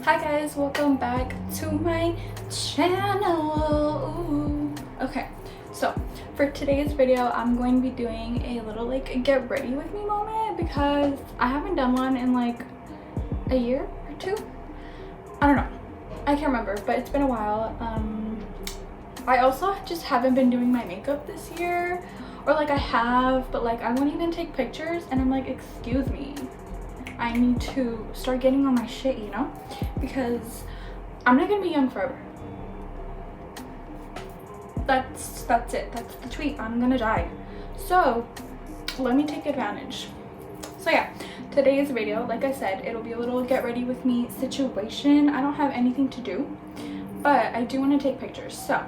Hi guys, welcome back to my channel. Ooh. Okay, so for today's video I'm going to be doing a little like get ready with me moment because I haven't done one in like a year or two. I don't know, I can't remember, but it's been a while. I also just haven't been doing my makeup this year, or like I have, but like I won't even take pictures and I'm like, excuse me, I need to start getting on my shit, you know, because I'm not gonna be young forever. That's it, that's the tweet. I'm gonna die, so let me take advantage. So yeah, today's video, like I said, it'll be a little get ready with me situation. I don't have anything to do, but I do want to take pictures. So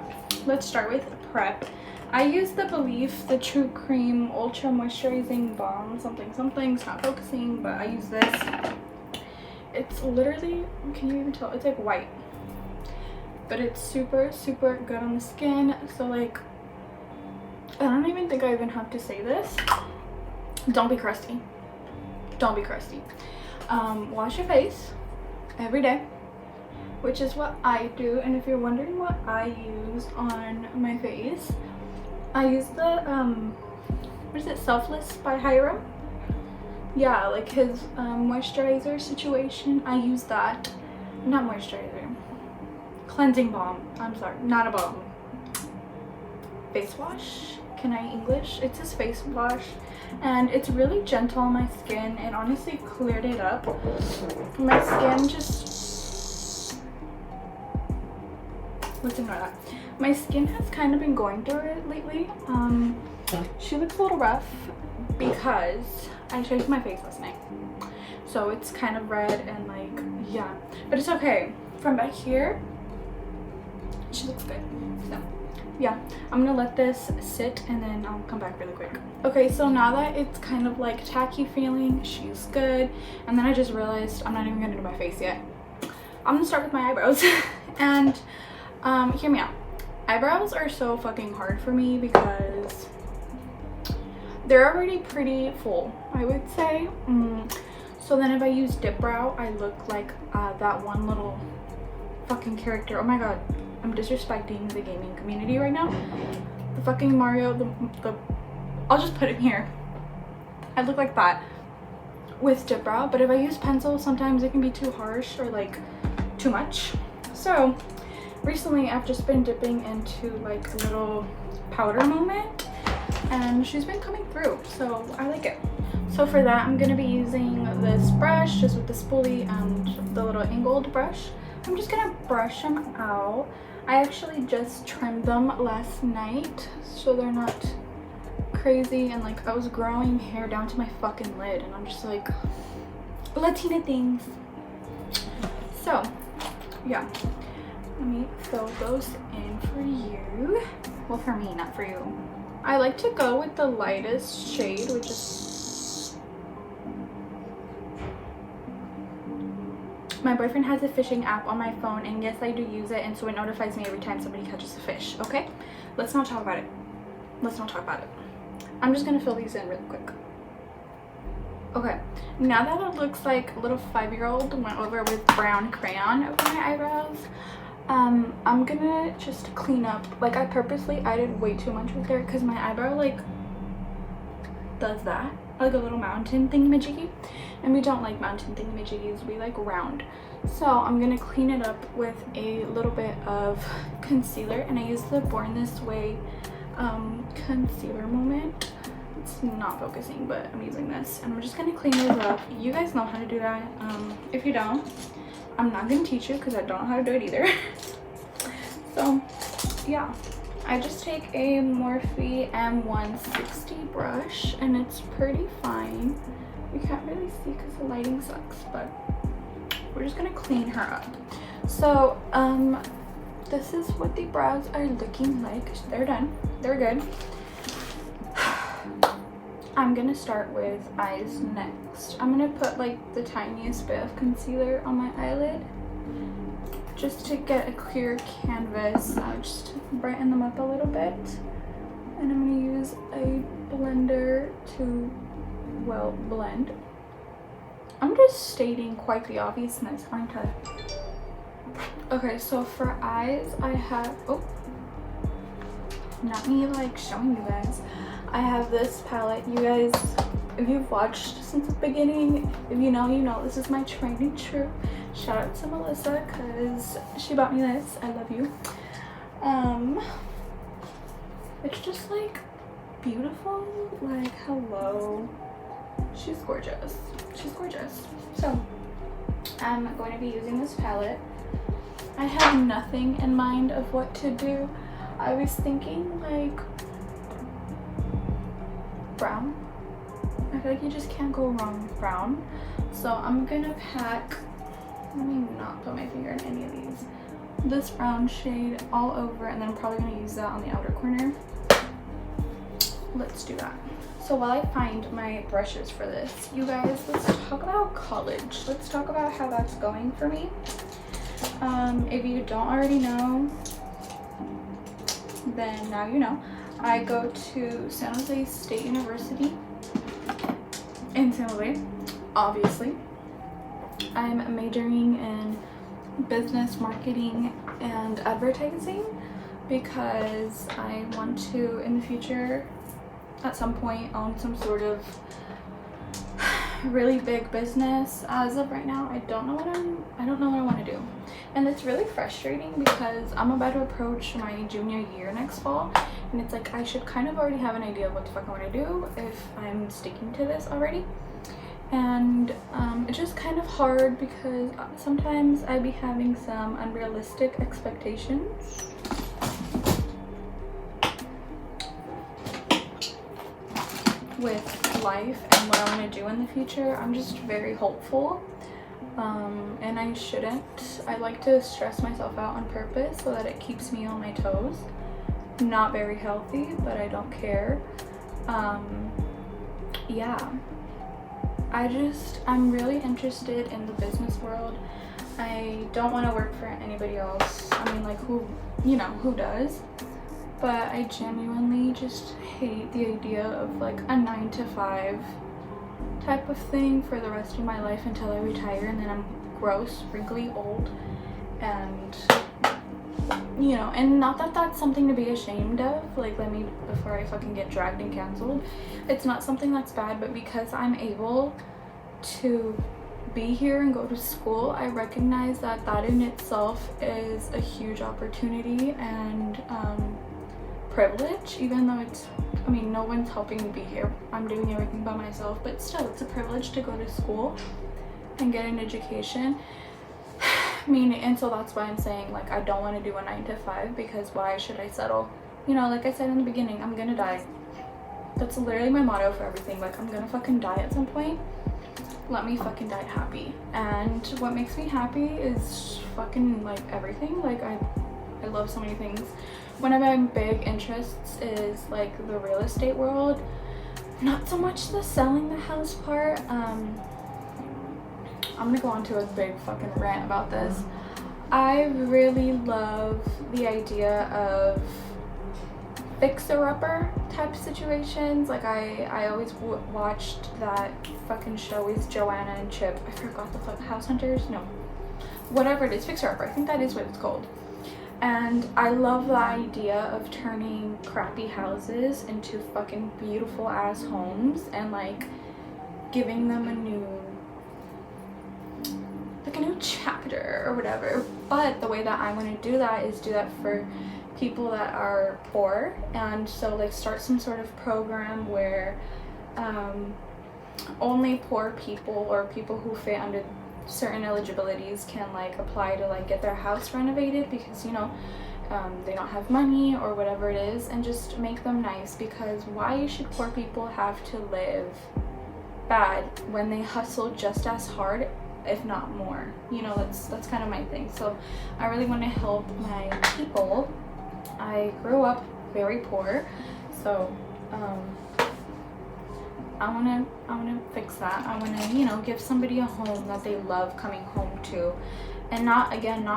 let's start with prep. I use the Belief, the True Cream Ultra Moisturizing Balm, something, it's not focusing, but I use this. It's literally, can you even tell? It's like white, but it's super good on the skin. So like, I don't even think I even have to say this. Don't be crusty. Don't be crusty. Wash your face every day, which is what I do. And if you're wondering what I use on my face, I use the what is it, Selfless by Hiram. Yeah, like his moisturizer situation. I use that. Not moisturizer, cleansing balm. I'm sorry, not a balm. Face wash. Can I English? It's his face wash, and it's really gentle on my skin. It honestly cleared it up. My skin just, let's ignore that. My skin has kind of been going through it lately. She looks a little rough because I shaved my face last night, so it's kind of red and like, yeah, but it's okay. From back here she looks good. So yeah, I'm gonna let this sit and then I'll come back really quick. Okay, so now that it's kind of like tacky feeling, she's good. And then I just realized I'm not even gonna do my face yet. I'm gonna start with my eyebrows. And hear me out. Eyebrows are so fucking hard for me because they're already pretty full, I would say. So then if I use dip brow, I look like that one little fucking character. Oh my god, I'm disrespecting the gaming community right now. The fucking Mario, the I'll just put it here. I look like that with dip brow, but if I use pencil, sometimes it can be too harsh or like too much. So recently I've just been dipping into like a little powder moment, and she's been coming through, so I like it. So for that, I'm gonna be using this brush just with the spoolie and the little angled brush. I'm just gonna brush them out. I actually just trimmed them last night, so they're not crazy. And like, I was growing hair down to my fucking lid, and I'm just like, Latina things. So yeah, let me fill those in for you. Well, for me, not for you. I like to go with the lightest shade, which is, my boyfriend has a fishing app on my phone, and yes, I do use it, and so it notifies me every time somebody catches a fish. Okay, let's not talk about it. Let's not talk about it. I'm just gonna fill these in really quick. Okay, now that it looks like a little 5-year-old went over with brown crayon over my eyebrows, I'm gonna just clean up. Like, I purposely added way too much with there because my eyebrow like does that, like a little mountain thingamajiggy, and we don't like mountain thingamajiggies, we like round. So I'm gonna clean it up with a little bit of concealer, and I use the Born This Way concealer moment. It's not focusing, but I'm using this, and I'm just gonna clean those up. You guys know how to do that. If you don't, I'm not gonna teach you because I don't know how to do it either. So yeah, I just take a Morphe M160 brush, and it's pretty fine. You can't really see because the lighting sucks, but we're just gonna clean her up. So this is what the brows are looking like. They're done, they're good. I'm gonna start with eyes next. I'm gonna put like the tiniest bit of concealer on my eyelid just to get a clear canvas. Just brighten them up a little bit, and I'm gonna use a blender to, well, blend. I'm just stating quite the obviousness, aren't I? Okay, so for eyes, I have, oh, not me like showing you guys. I have this palette. You guys, if you've watched since the beginning, if you know, you know, this is my training troop. Shout out to Melissa because she bought me this. I love you. It's just like beautiful, like hello. She's gorgeous. She's gorgeous. So I'm going to be using this palette. I have nothing in mind of what to do. I was thinking like brown. I feel like you just can't go wrong with brown. So I'm gonna pack, let me not put my finger in any of these, this brown shade all over, and then I'm probably gonna use that on the outer corner. Let's do that. So while I find my brushes for this, you guys, let's talk about college. Let's talk about how that's going for me. If you don't already know, then now you know. I go to San Jose State University in San Jose, obviously. I'm majoring in business marketing and advertising because I want to, in the future, at some point, own some sort of really big business. As of right now, I don't know what I want to do, and it's really frustrating because I'm about to approach my junior year next fall, and it's like I should kind of already have an idea of what the fuck I want to do if I'm sticking to this already. And it's just kind of hard because sometimes I be having some unrealistic expectations. With life and what I want to do in the future. I'm just very hopeful, and I shouldn't. I like to stress myself out on purpose so that it keeps me on my toes. Not very healthy, but I don't care. Yeah, I'm really interested in the business world. I don't want to work for anybody else. I mean, like, who does? But I genuinely just hate the idea of like a 9-to-5 type of thing for the rest of my life until I retire, and then I'm gross, wrinkly, old, and and not that that's something to be ashamed of, like, before I fucking get dragged and canceled. It's not something that's bad, but because I'm able to be here and go to school, I recognize that that in itself is a huge opportunity and privilege, even though no one's helping me be here. I'm doing everything by myself, but still, it's a privilege to go to school and get an education. And so that's why I'm saying, like, I don't want to do a 9-to-5, because why should I settle? Like I said in the beginning, I'm gonna die. That's literally my motto for everything. Like, I'm gonna fucking die at some point. Let me fucking die happy. And what makes me happy is fucking, like, everything. Like, I love so many things. One of my big interests is like the real estate world. Not so much the selling the house part. I'm gonna go on to a big fucking rant about this. I really love the idea of fixer-upper type situations. Like, I always watched that fucking show with Joanna and Chip. I forgot the fuck, House Hunters? No. Whatever it is, fixer-upper. I think that is what it's called. And I love the idea of turning crappy houses into fucking beautiful ass homes and like giving them a new chapter or whatever. But the way that I want to do that is do that for people that are poor, and so like start some sort of program where only poor people or people who fit under certain eligibilities can like apply to like get their house renovated, because they don't have money or whatever it is, and just make them nice. Because why should poor people have to live bad when they hustle just as hard, if not more? That's kind of my thing. So I really want to help my people. I grew up very poor, so I wanna fix that. I wanna, give somebody a home that they love coming home to. And not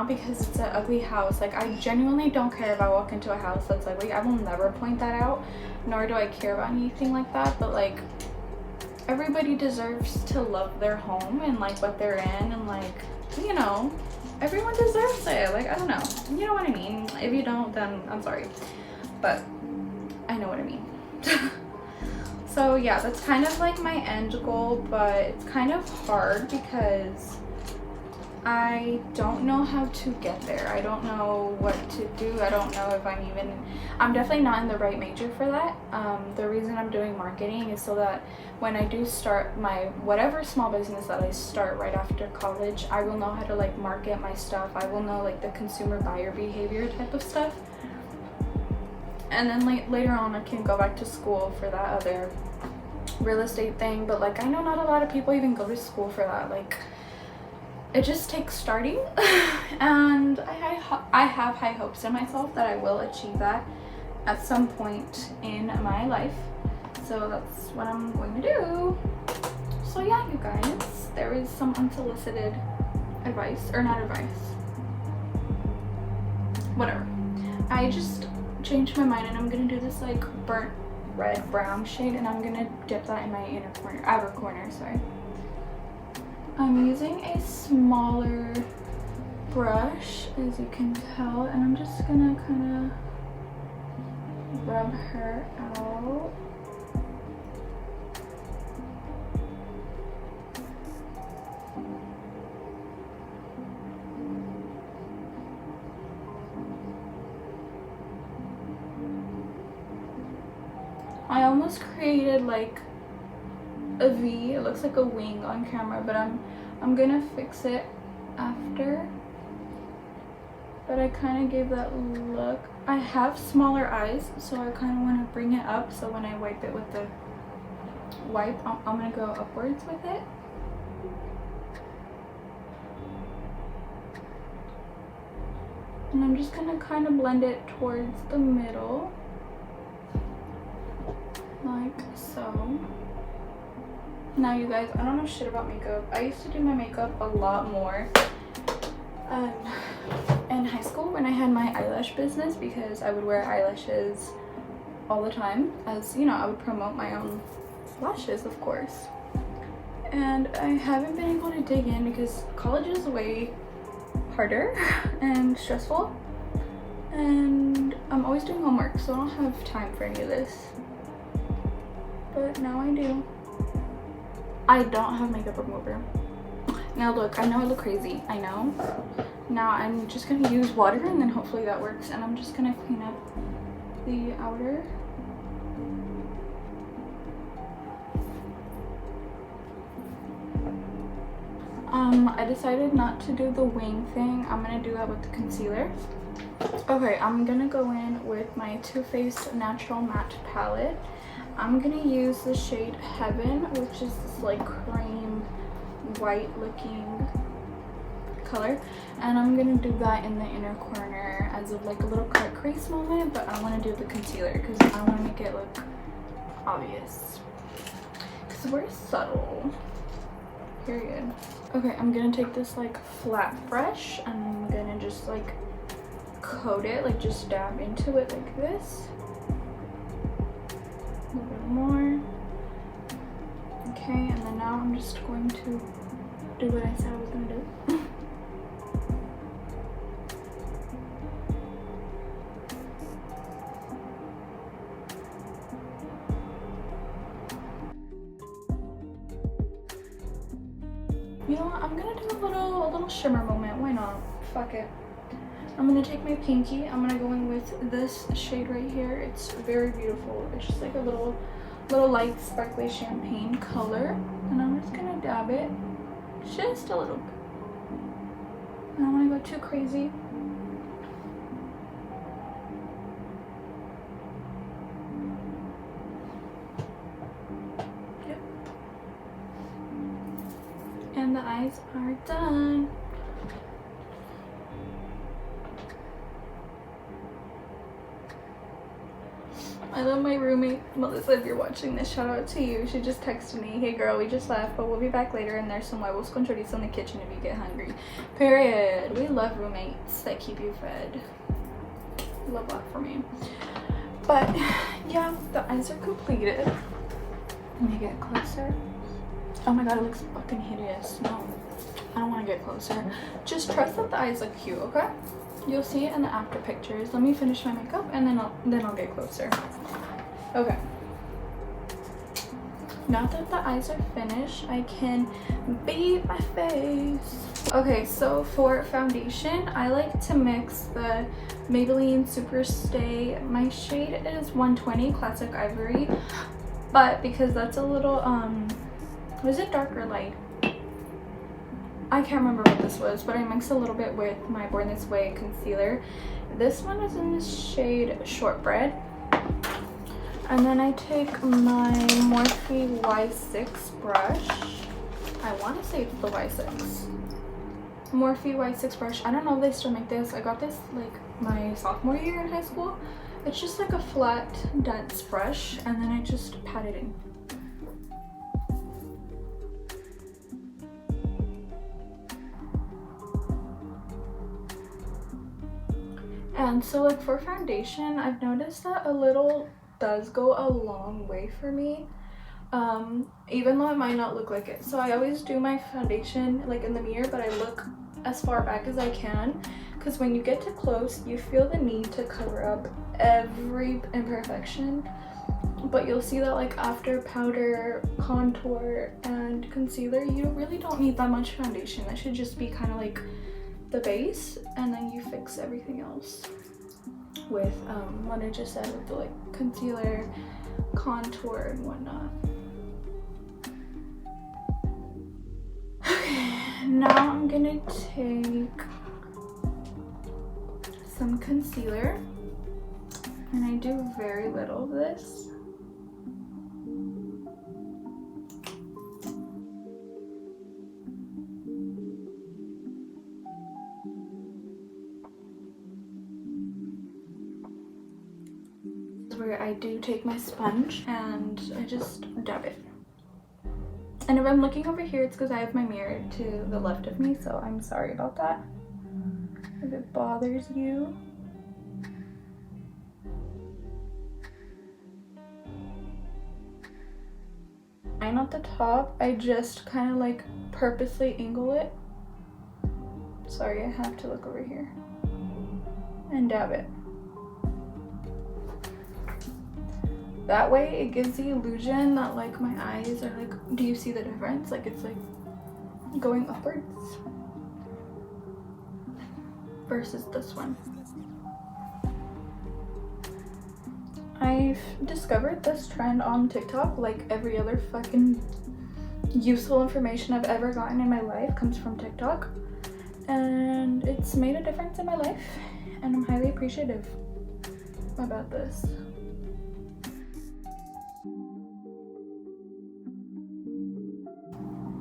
because it's an ugly house. Like, I genuinely don't care if I walk into a house that's ugly. I will never point that out, nor do I care about anything like that. But like, everybody deserves to love their home and like what they're in, and like, you know, everyone deserves it. Like, I don't know, you know what I mean? If you don't, then I'm sorry, but I know what I mean. So yeah, that's kind of like my end goal, but it's kind of hard because I don't know how to get there. I don't know what to do. I don't know if I'm definitely not in the right major for that. The reason I'm doing marketing is so that when I do start my whatever small business that I start right after college, I will know how to like market my stuff. I will know like the consumer buyer behavior type of stuff. And then like later on I can go back to school for that other real estate thing. But like, I know not a lot of people even go to school for that. Like, it just takes starting. And I have high hopes in myself that I will achieve that at some point in my life. So that's what I'm going to do. So yeah, you guys, there is some unsolicited advice, or not advice, whatever. I just changed my mind and I'm gonna do this like burnt red brown shade, and I'm gonna dip that in my inner corner, outer corner, sorry. I'm using a smaller brush, as you can tell, and I'm just gonna kind of rub her out. I almost created like a V. It looks like a wing on camera, but I'm gonna fix it after. But I kind of gave that look. I have smaller eyes, so I kind of want to bring it up, so when I wipe it with the wipe, I'm gonna go upwards with it. And I'm just gonna kind of blend it towards the middle, like so. Now you guys, I don't know shit about makeup. I used to do my makeup a lot more in high school when I had my eyelash business, because I would wear eyelashes all the time, as you know, I would promote my own lashes, of course. And I haven't been able to dig in because college is way harder and stressful, and I'm always doing homework, so I don't have time for any of this. But now I do. I don't have makeup remover. Now look, I know I look crazy, I know. Now I'm just gonna use water and then hopefully that works, and I'm just gonna clean up the outer. I decided not to do the wing thing. I'm gonna do that with the concealer. Okay, I'm gonna go in with my Too Faced Natural Matte Palette. I'm gonna use the shade Heaven, which is this like cream white looking color, and I'm gonna do that in the inner corner as of like a little cut crease moment, but I want to do the concealer because I want to make it look obvious, because we're subtle, period. Okay, I'm gonna take this like flat brush and I'm gonna just like coat it, like just dab into it like this. A little bit more. Okay, and then now I'm just going to do what I said I was gonna do. You know what? I'm gonna do a little shimmer moment. Why not? Fuck it. I'm gonna take my pinky. I'm gonna go in with this shade right here. It's very beautiful. It's just like a little light sparkly champagne color, and I'm just gonna dab it just a little bit. I don't want to go too crazy. Yep. And the eyes are done. I love my roommate, Melissa. If you're watching this, shout out to you. She just texted me, hey girl, we just left, but we'll be back later, and there's some huevos con chorizo in the kitchen if you get hungry. Period. We love roommates that keep you fed. Love that for me. But yeah, the eyes are completed. Let me get closer. Oh my god, it looks fucking hideous. No, I don't want to get closer. Just trust that the eyes look cute, okay? You'll see it in the after pictures. Let me finish my makeup and then I'll get closer. Okay. Now that the eyes are finished, I can beat my face. Okay, so for foundation, I like to mix the Maybelline Super Stay. My shade is 120 Classic Ivory, but because that's a little, was it dark or light? I can't remember what this was, but I mixed a little bit with my Born This Way concealer. This one is in the shade Shortbread. And then I take my Morphe Y6 brush. I want to say it's the Y6. Morphe Y6 brush. I don't know if they still make this. I got this like my sophomore year in high school. It's just like a flat, dense brush, and then I just pat it in. And so like for foundation, I've noticed that a little does go a long way for me, even though it might not look like it. So I always do my foundation like in the mirror, but I look as far back as I can, because when you get too close you feel the need to cover up every imperfection. But you'll see that like after powder, contour, and concealer, you really don't need that much foundation. That should just be kind of like the base, and then you fix everything else with what I just said with the like concealer, contour, and whatnot. Okay, now I'm gonna take some concealer, and I do very little of this. Where I do take my sponge and I just dab it. And if I'm looking over here, it's because I have my mirror to the left of me, so I'm sorry about that if it bothers you. And at the top, I just kind of like purposely angle it. Sorry, I have to look over here. And dab it. That way it gives the illusion that like my eyes are like, do you see the difference? Like it's like going upwards versus this one. I've discovered this trend on TikTok. Like every other fucking useful information I've ever gotten in my life comes from TikTok. And it's made a difference in my life, and I'm highly appreciative about this.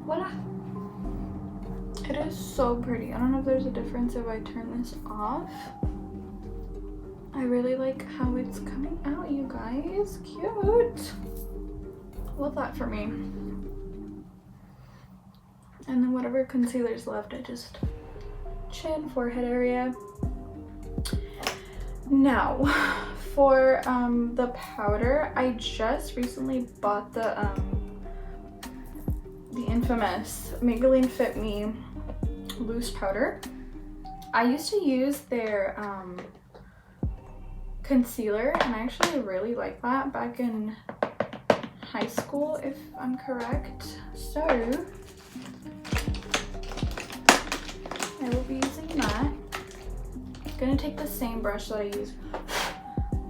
Voila! It is so pretty. I don't know if there's a difference if I turn this off. I really like how it's coming out, you guys. Cute! Love that for me. And then whatever concealer's left, I just chin, forehead area. Now, for the powder, I just recently bought the infamous Maybelline Fit Me loose powder. I used to use their concealer, and I actually really like that back in high school, if I'm correct. So I will be using that. I'm gonna take the same brush that I use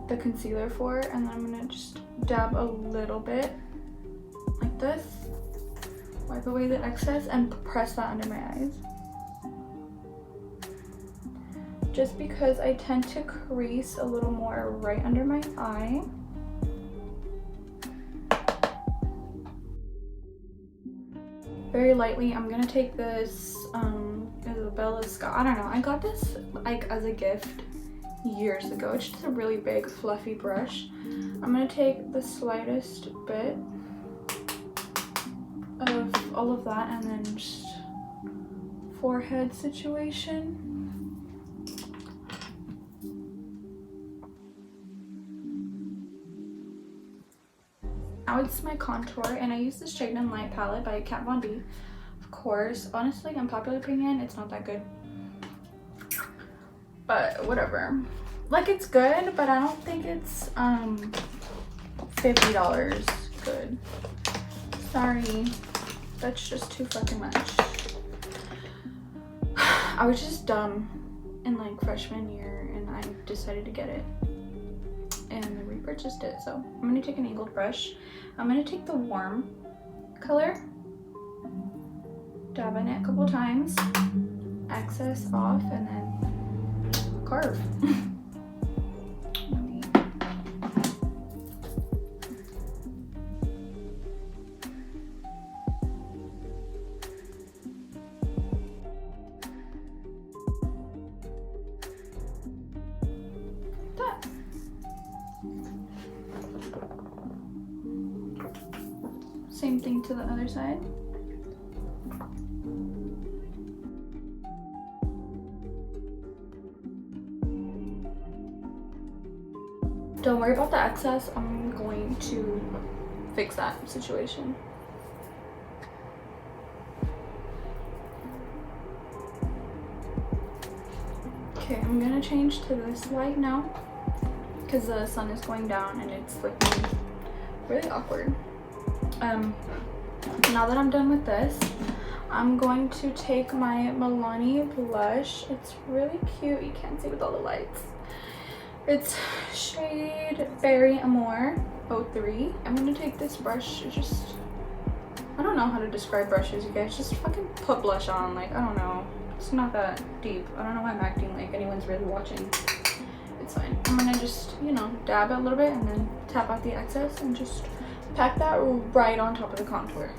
the concealer for, and then I'm gonna just dab a little bit like this. Wipe away the excess and press that under my eyes. Just because I tend to crease a little more right under my eye. Very lightly, I'm gonna take this Isabella Scott. I don't know, I got this like as a gift years ago. It's just a really big fluffy brush. I'm gonna take the slightest bit of all of that, and then just forehead situation. now it's my contour, and I use the Shade and Light palette by Kat Von D. Of course, honestly, unpopular opinion, it's not that good. But whatever. Like, it's good, but I don't think it's $50 good. Sorry. That's just too fucking much. I was just dumb in like freshman year and I decided to get it and repurchased it. So I'm gonna take an angled brush. I'm gonna take the warm color, dab in it a couple times, excess off, and then carve. Same thing to the other side. Don't worry about the excess. I'm going to fix that situation. Okay, I'm gonna change to this light now because the sun is going down and it's looking really awkward. Now that I'm done with this, I'm going to take my Maybelline blush. It's really cute. You can't see with all the lights. It's shade Berry Amour 03. I'm gonna take this brush. I don't know how to describe brushes, you guys. Just fucking put blush on. Like, I don't know. It's not that deep. I don't know why I'm acting like anyone's really watching. It's fine. I'm gonna just, you know, dab it a little bit and then tap out the excess and just pack that right on top of the contour.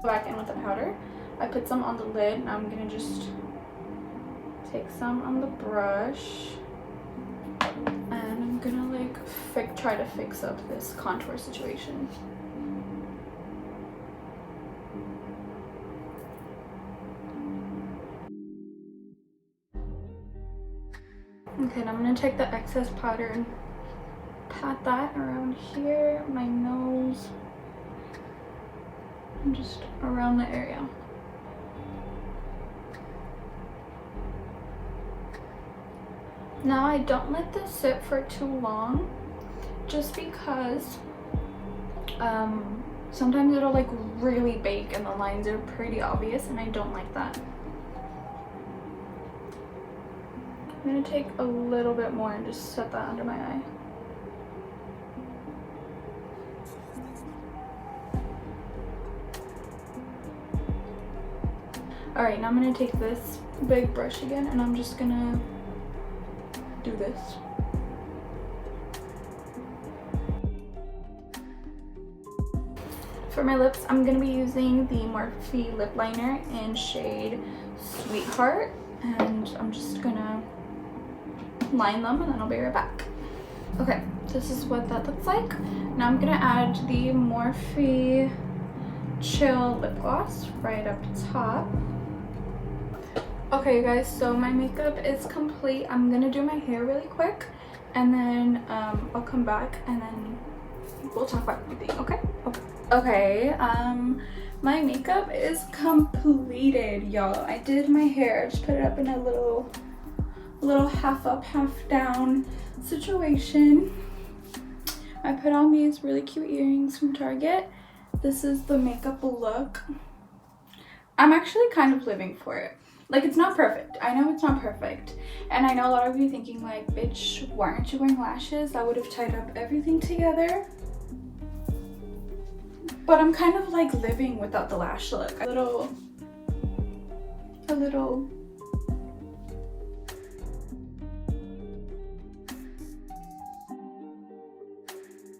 Back in with the powder. I put some on the lid. Now I'm gonna just take some on the brush. And I'm gonna like try to fix up this contour situation. Okay, now I'm gonna take the excess powder and pat that around here, my nose, and just around the area. Now I don't let this sit for too long, just because sometimes it'll like really bake and the lines are pretty obvious and I don't like that. I'm gonna take a little bit more and just set that under my eye. Alright, now I'm gonna take this big brush again and I'm just gonna do this. For my lips, I'm gonna be using the Morphe lip liner in shade Sweetheart, and I'm just gonna line them and then I'll be right back. Okay, this is what that looks like. Now I'm gonna add the Morphe Chill lip gloss right up top. Okay, you guys, so my makeup is complete. I'm gonna do my hair really quick and then I'll come back and then we'll talk about everything. Okay, my makeup is completed, y'all. I did my hair. I just put it up in a little half up, half down situation. I put on these really cute earrings from Target. This is the makeup look. I'm actually kind of living for it. Like, it's not perfect. I know it's not perfect. And I know a lot of you thinking like, bitch, why aren't you wearing lashes? That would have tied up everything together. But I'm kind of like living without the lash look. A little